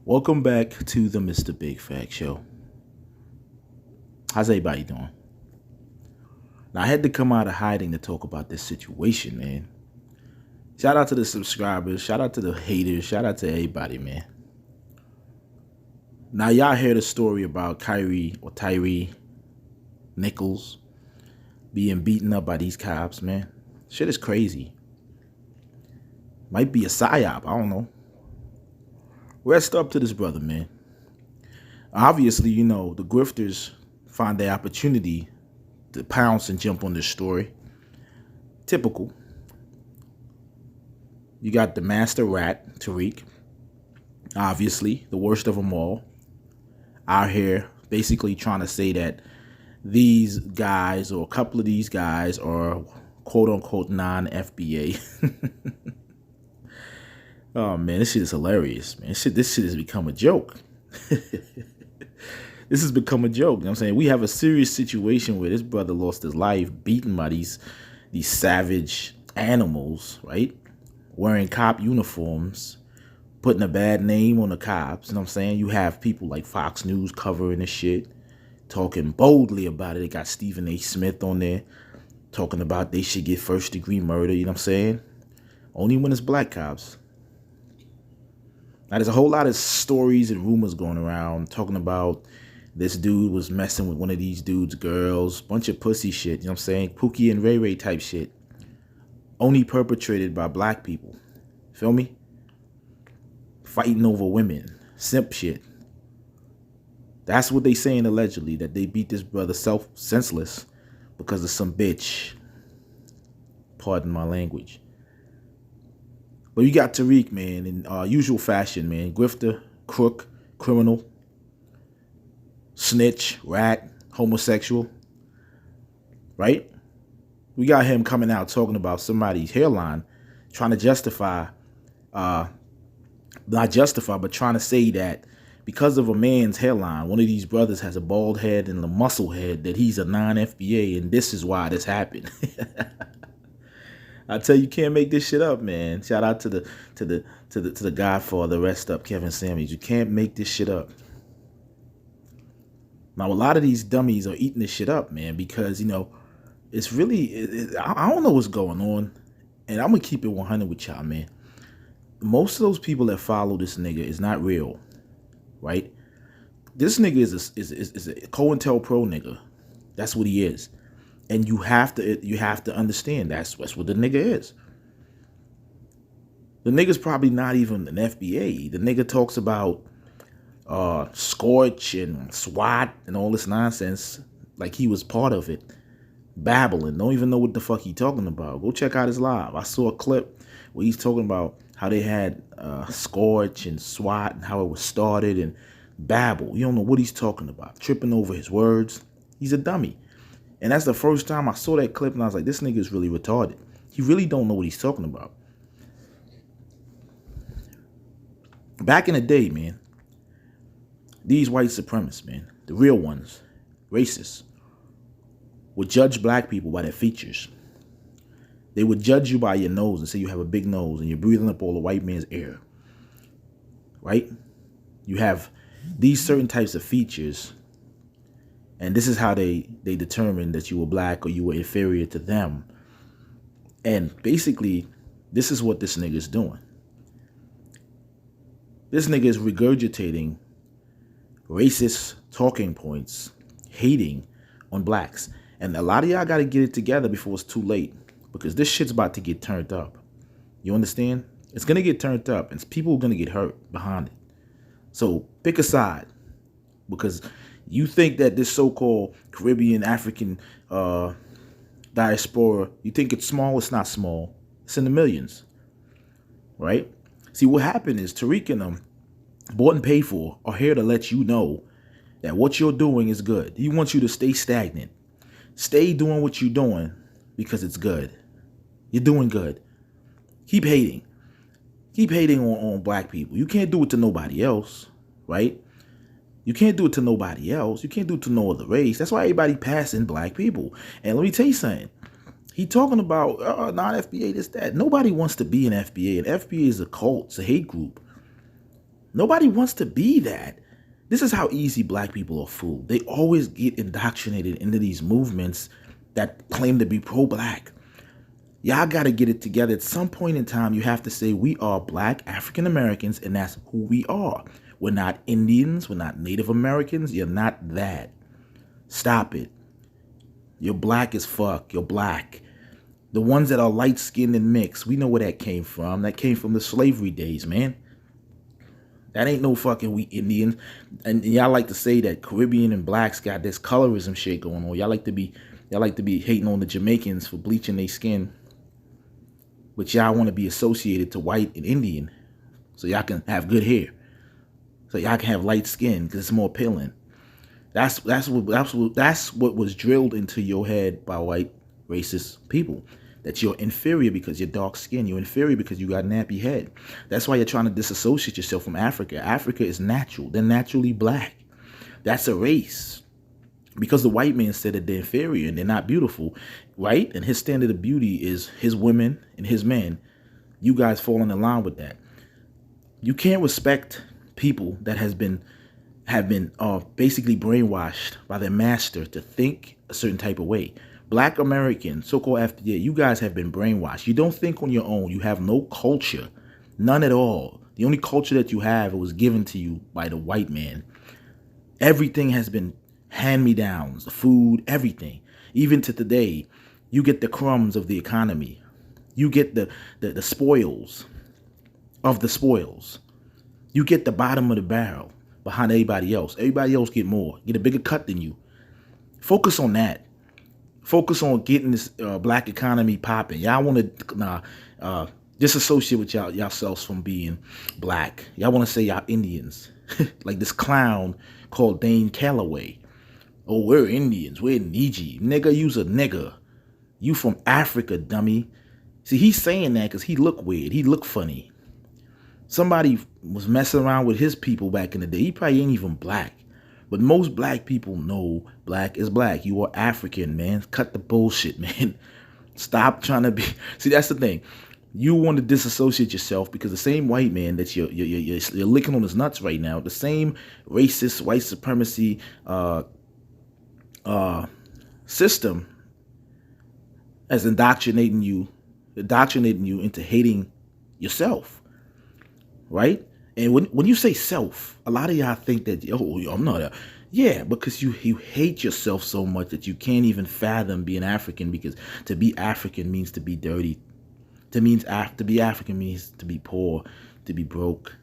Welcome back to the Mr. Big Fact Show. How's everybody doing? Now, I had to come out of hiding to talk about this situation, man. Shout out to the subscribers, shout out to the haters, shout out to everybody, man. Now, y'all heard the story about Tyree Nichols being beaten up by these cops, man. Shit is crazy. Might be a psyop, I don't know. Rest up to this brother, man. Obviously, the grifters find their opportunity to pounce and jump on this story. Typical. You got the master rat, Tariq. Obviously, the worst of them all. Out here basically trying to say that these guys, or a couple of these guys, are quote-unquote non-FBA. Oh, man, this shit is hilarious, man. This shit has become a joke. This has become a joke. You know what I'm saying? We have a serious situation where this brother lost his life beaten by these savage animals, right? Wearing cop uniforms, putting a bad name on the cops. You know what I'm saying? You have people like Fox News covering this shit, talking boldly about it. They got Stephen A. Smith on there talking about they should get first-degree murder. You know what I'm saying? Only when it's black cops. Now, there's a whole lot of stories and rumors going around talking about this dude was messing with one of these dudes' girls. Bunch of pussy shit, you know what I'm saying? Pookie and Ray Ray type shit. Only perpetrated by black people. Feel me? Fighting over women. Simp shit. That's what they saying allegedly, that they beat this brother senseless because of some bitch. Pardon my language. But you got Tariq, man, in usual fashion, man. Grifter, crook, criminal, snitch, rat, homosexual, right? We got him coming out talking about somebody's hairline, trying to justify, not justify, but trying to say that because of a man's hairline, one of these brothers has a bald head and a muscle head, that he's a non-FBA, and this is why this happened. I tell you, can't make this shit up, man. Shout out to the Godfather, rest up, Kevin Samuels. You can't make this shit up. Now, a lot of these dummies are eating this shit up, man, because it's really I don't know what's going on, and I'm gonna keep it 100 with y'all, man. Most of those people that follow this nigga is not real, right? This nigga is a COINTELPRO nigga. That's what he is. And you have to understand that's what the nigga is. The nigga's probably not even an FBA. The nigga talks about Scorch and SWAT and all this nonsense like he was part of it. Babbling. Don't even know what the fuck he talking about. Go check out his live. I saw a clip where he's talking about how they had Scorch and SWAT and how it was started and babble. You don't know what he's talking about. Tripping over his words. He's a dummy. And that's the first time I saw that clip and I was like, this nigga is really retarded. He really don't know what he's talking about. Back in the day, man, these white supremacists, man, the real ones, racists, would judge black people by their features. They would judge you by your nose and say you have a big nose and you're breathing up all the white man's air. Right? You have these certain types of features. And this is how they determined that you were black or you were inferior to them. And basically, this is what this nigga is doing. This nigga is regurgitating racist talking points, hating on blacks. And a lot of y'all got to get it together before it's too late. Because this shit's about to get turned up. You understand? It's going to get turned up. And people are going to get hurt behind it. So pick a side. Because you think that this so-called Caribbean, African diaspora, you think it's small? It's not small. It's in the millions, right? See, what happened is Tariq and them, bought and paid for, are here to let you know that what you're doing is good. He wants you to stay stagnant. Stay doing what you're doing because it's good. You're doing good. Keep hating. Keep hating on black people. You can't do it to nobody else, right? You can't do it to nobody else. You can't do it to no other race. That's why everybody passing black people. And let me tell you something. He talking about non-FBA, this, that. Nobody wants to be an FBA. An FBA is a cult. It's a hate group. Nobody wants to be that. This is how easy black people are fooled. They always get indoctrinated into these movements that claim to be pro-black. Y'all got to get it together. At some point in time, you have to say we are black African Americans, and that's who we are. We're not Indians. We're not Native Americans. You're not that. Stop it. You're black as fuck. You're black. The ones that are light-skinned and mixed, we know where that came from. That came from the slavery days, man. That ain't no fucking we Indians. And y'all like to say that Caribbean and blacks got this colorism shit going on. Y'all like to be hating on the Jamaicans for bleaching their skin. But y'all want to be associated to white and Indian. So y'all can have good hair. So y'all can have light skin because it's more appealing. That's what was drilled into your head by white racist people. That you're inferior because you're dark skinned. You're inferior because you got a nappy head. That's why you're trying to disassociate yourself from Africa. Africa is natural. They're naturally black. That's a race. Because the white man said that they're inferior and they're not beautiful, right? And his standard of beauty is his women and his men. You guys fall in line with that. You can't respect people that have been basically brainwashed by their master to think a certain type of way. Black Americans, so-called FBA, you guys have been brainwashed. You don't think on your own. You have no culture, none at all. The only culture that you have, it was given to you by the white man. Everything has been hand-me-downs, the food, everything. Even to today, you get the crumbs of the economy. You get the spoils of the spoils. You get the bottom of the barrel behind everybody else. Everybody else get more, get a bigger cut than you. Focus on that. Focus on getting this black economy popping. Y'all want to disassociate with yourselves from being black. Y'all want to say y'all Indians. Like this clown called Dane Calloway. Oh, we're Indians. We're Niji. Nigga, you's a nigga. You from Africa, dummy. See, he's saying that because he look weird. He look funny. Somebody was messing around with his people back in the day. He probably ain't even black. But most black people know black is black. You are African, man. Cut the bullshit, man. Stop trying to be. See, that's the thing. You want to disassociate yourself because the same white man that you're licking on his nuts right now, the same racist, white supremacy system as indoctrinating you into hating yourself, right? And when you say self, a lot of y'all think that, oh, I'm not a, yeah, because you hate yourself so much that you can't even fathom being African, because to be African means to be dirty. To be African means to be poor, to be broke,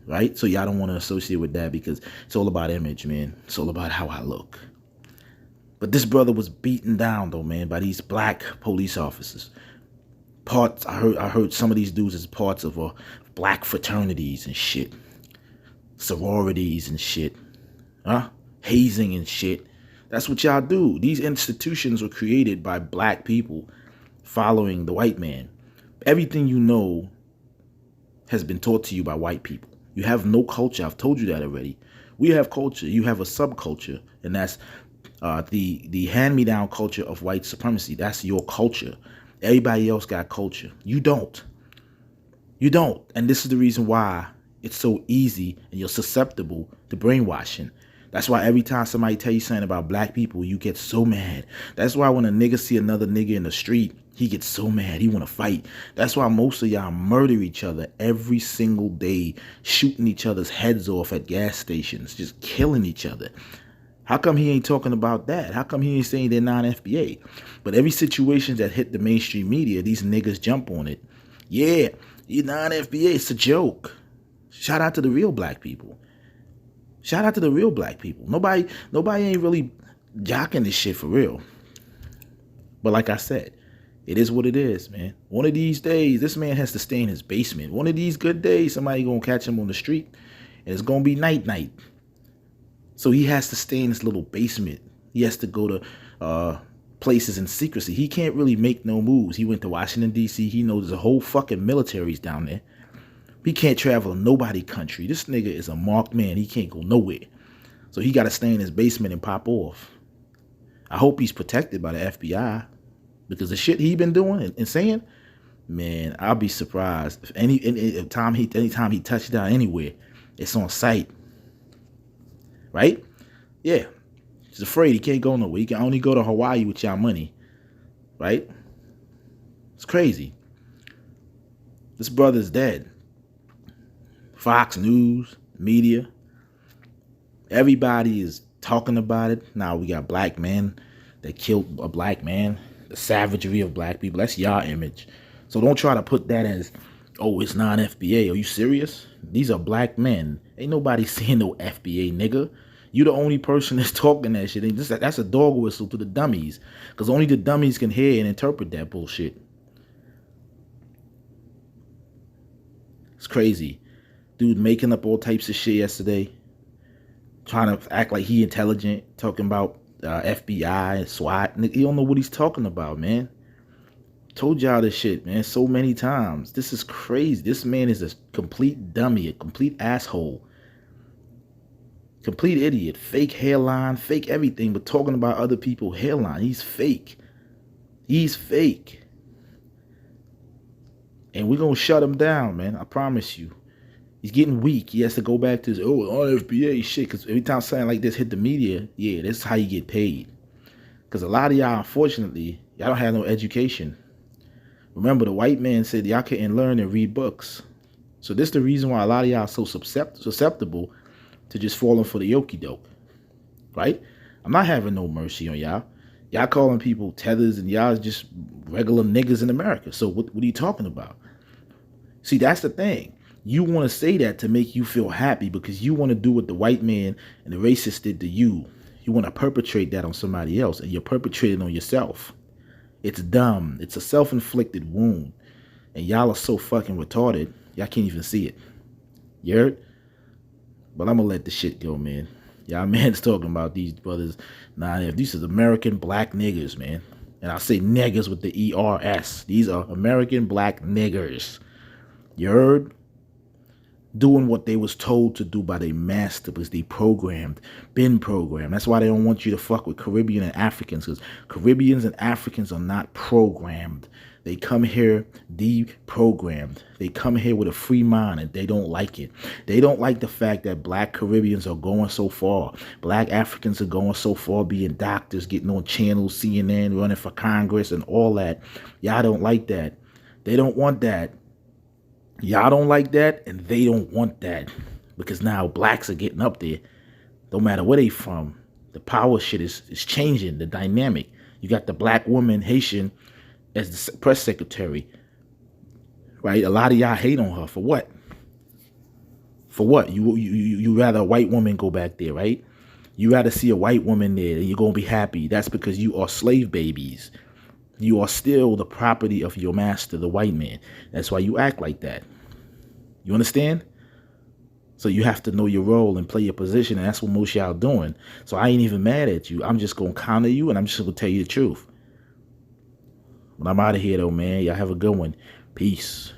right? So y'all don't want to associate with that because it's all about image, man. It's all about how I look. But this brother was beaten down though, man, by these black police officers. I heard some of these dudes as parts of black fraternities and shit, sororities and shit, hazing and shit. That's what y'all do. These institutions were created by black people following the white man. Everything you know has been taught to you by white people. You have no culture. I've told you that already. We have culture. You have a subculture, and that's the hand-me-down culture of white supremacy. That's your culture. Everybody else got culture. You don't. You don't. And this is the reason why it's so easy and you're susceptible to brainwashing. That's why every time somebody tell you something about black people, you get so mad. That's why when a nigga see another nigga in the street, he gets so mad. He want to fight. That's why most of y'all murder each other every single day, shooting each other's heads off at gas stations, just killing each other. How come he ain't talking about that? How come he ain't saying they're non-FBA? But every situation that hit the mainstream media, these niggas jump on it. Yeah, you're non-FBA. It's a joke. Shout out to the real black people. Shout out to the real black people. Nobody ain't really jocking this shit for real. But like I said, it is what it is, man. One of these days, this man has to stay in his basement. One of these good days, somebody gonna catch him on the street, and it's gonna be night. So he has to stay in his little basement. He has to go to places in secrecy. He can't really make no moves. He went to Washington, D.C. He knows there's a whole fucking military's down there. He can't travel to nobody country. This nigga is a marked man. He can't go nowhere. So he got to stay in his basement and pop off. I hope he's protected by the FBI, because the shit he been doing and saying, man, I'll be surprised if anytime he touched down anywhere, It's on site, right? Yeah. He's afraid he can't go nowhere. He can only go to Hawaii with y'all money, right? It's crazy. This brother's dead. Fox News, media, everybody is talking about it. Now we got black men that killed a black man, the savagery of black people. That's y'all image. So don't try to put that as, oh, it's not FBA. Are you serious? These are black men. Ain't nobody saying no FBA, nigga. You the only person that's talking that shit. And that's a dog whistle to the dummies. Because only the dummies can hear and interpret that bullshit. It's crazy. Dude making up all types of shit yesterday. Trying to act like he intelligent. Talking about FBI and SWAT. He don't know what he's talking about, man. Told y'all this shit, man, so many times. This is crazy. This man is a complete dummy, a complete asshole. Complete idiot. Fake hairline, fake everything, but talking about other people's hairline. He's fake. He's fake. And we're going to shut him down, man. I promise you. He's getting weak. He has to go back to his, FBA shit. Because every time something like this hit the media, yeah, this is how you get paid. Because a lot of y'all, unfortunately, y'all don't have no education. Remember, the white man said y'all couldn't learn and read books. So this is the reason why a lot of y'all are so susceptible to just falling for the okie doke. Right? I'm not having no mercy on y'all. Y'all calling people tethers and y'all just regular niggas in America. So what are you talking about? See, that's the thing. You want to say that to make you feel happy because you want to do what the white man and the racist did to you. You want to perpetrate that on somebody else, and you're perpetrating on yourself. It's dumb. It's a self-inflicted wound. And y'all are so fucking retarded, y'all can't even see it. You heard? But I'm going to let the shit go, man. Y'all man's talking about these brothers. Nah, these are American black niggers, man. And I say niggers with the E-R-S. These are American black niggers. You heard? Doing what they was told to do by their master because they been programmed. That's why they don't want you to fuck with Caribbean and Africans, because Caribbeans and Africans are not programmed. They come here deprogrammed. They come here with a free mind and they don't like it. They don't like the fact that black Caribbeans are going so far. Black Africans are going so far, being doctors, getting on channels, CNN, running for Congress and all that. Y'all don't like that. They don't want that. Y'all don't like that, and they don't want that. Because now blacks are getting up there. No matter where they from. The power shit is changing, the dynamic. You got the black woman, Haitian, as the press secretary. Right? A lot of y'all hate on her. For what? For what? You rather a white woman go back there, right? You rather see a white woman there, and you're going to be happy. That's because you are slave babies. You are still the property of your master, the white man. That's why you act like that. You understand? So you have to know your role and play your position, and that's what most y'all doing. So I ain't even mad at you. I'm just going to counter you, and I'm just going to tell you the truth. But I'm out of here, though, man. Y'all have a good one. Peace.